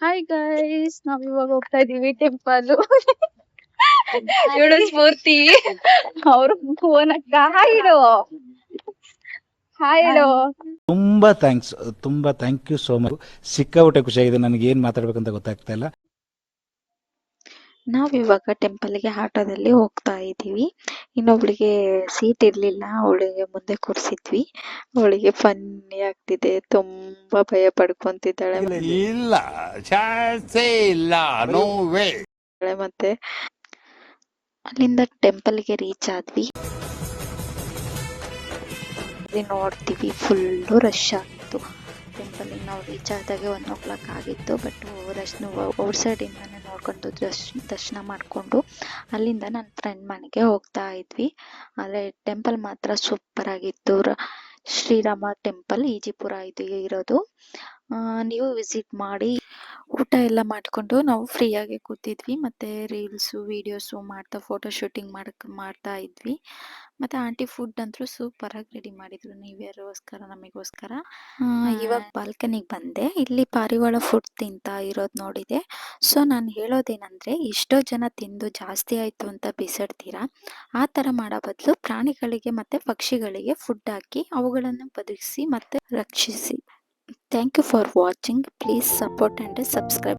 Hi guys, ನಾವ್ ಇವಾಗ ಹೋಗ್ತಾ ಇದೀವಿ ಟೆಂಪಲ್. ಇವಳು ಸ್ಫೂರ್ತಿ, ಅವ್ರ ಫೋನ್ ಹಾಯ್ ಇಡು, ಹಾಯ್ ಇಡು. ತುಂಬಾ ಥ್ಯಾಂಕ್ಸ್, ತುಂಬಾ ಥ್ಯಾಂಕ್ ಯು ಸೋ ಮಚ್. ಸಿಕ್ಕಾಪಟ್ಟೆ ಖುಷಿಯಾಗಿದೆ. ನನಗೆ ಏನ್ ಮಾತಾಡ್ಬೇಕಂತ ಗೊತ್ತಾಗ್ತಾ ಇಲ್ಲ. ನಾವಿವಾಗ ಟೆಂಪಲ್ಗೆ ಆಟೋದಲ್ಲಿ ಹೋಗ್ತಾ ಇದ್ದೀವಿ. ಇನ್ನೊಬ್ಳಿಗೆ ಸೀಟ್ ಇರ್ಲಿಲ್ಲ, ಅವಳಿಗೆ ಮುಂದೆ ಕೂರಿಸಿದ್ವಿ. ಅವಳಿಗೆ ಫನ್ನಿ ಆಗ್ತಿದೆ, ತುಂಬಾ ಭಯ ಪಡ್ಕೊಂತಿದ್ದಾಳೆ. ಇಲ್ಲ ಚಾನ್ಸೇ ಇಲ್ಲ, ನೋ ವೇ. ಮತ್ತೆ ಅಲ್ಲಿಂದ ಟೆಂಪಲ್ಗೆ ರೀಚ್ ಆದ್ವಿ. ಅಲ್ಲಿ ನೋಡ್ತೀವಿ ಫುಲ್ಲು ರಶ್ ಆಗಿತ್ತು. ಟೆಂಪಲ್ಗೆ ನಾವು ರೀಚ್ ಆದಾಗೆ 1 o'clock ಆಗಿತ್ತು. ಬಟ್ ರಶ್ ಔಟ್ ಸೈಡಿಂದಾನೆ ನೋಡ್ಕೊಂಡು ದರ್ಶನ ಮಾಡಿಕೊಂಡು ಅಲ್ಲಿಂದ ನನ್ನ ಫ್ರೆಂಡ್ ಮನೆಗೆ ಹೋಗ್ತಾ ಇದ್ವಿ. ಆದರೆ ಟೆಂಪಲ್ ಮಾತ್ರ ಸೂಪರ್ ಆಗಿತ್ತು. ಶ್ರೀರಾಮ ಟೆಂಪಲ್ ಈಜಿಪುರ ಇದು ಇರೋದು. ನೀವು ವಿಸಿಟ್ ಮಾಡಿ. ಊಟ ಎಲ್ಲ ಮಾಡಿಕೊಂಡು ನಾವು ಫ್ರೀಯಾಗಿ ಕೂತಿದ್ವಿ. ಮತ್ತು ರೀಲ್ಸು ವೀಡಿಯೋಸು ಮಾಡ್ತಾ ಫೋಟೋ ಶೂಟಿಂಗ್ ಮಾಡ್ತಾ ಇದ್ವಿ. ಮತ್ತು ಆಂಟಿ ಫುಡ್ ಅಂತೂ ಸೂಪರಾಗಿ ರೆಡಿ ಮಾಡಿದ್ರು, ನೀವ್ಯಾರಿಗೋಸ್ಕರ ನಮಗೋಸ್ಕರ. ಇವಾಗ ಬಾಲ್ಕನಿಗೆ ಬಂದೆ. ಇಲ್ಲಿ ಪಾರಿವಾಳ ಫುಡ್ ತಿಂತಾ ಇರೋದು ನೋಡಿದೆ. ಸೊ ನಾನು ಹೇಳೋದೇನೆಂದರೆ, ಎಷ್ಟೋ ಜನ ತಿಂದು ಜಾಸ್ತಿ ಆಯಿತು ಅಂತ ಬಿಸಾಡ್ತೀರಾ. ಆ ಥರ ಮಾಡೋ ಬದಲು ಪ್ರಾಣಿಗಳಿಗೆ ಮತ್ತು ಪಕ್ಷಿಗಳಿಗೆ ಫುಡ್ ಹಾಕಿ ಅವುಗಳನ್ನು ಬದುಕಿಸಿ ಮತ್ತು ರಕ್ಷಿಸಿ. Thank you for watching. Please support and subscribe.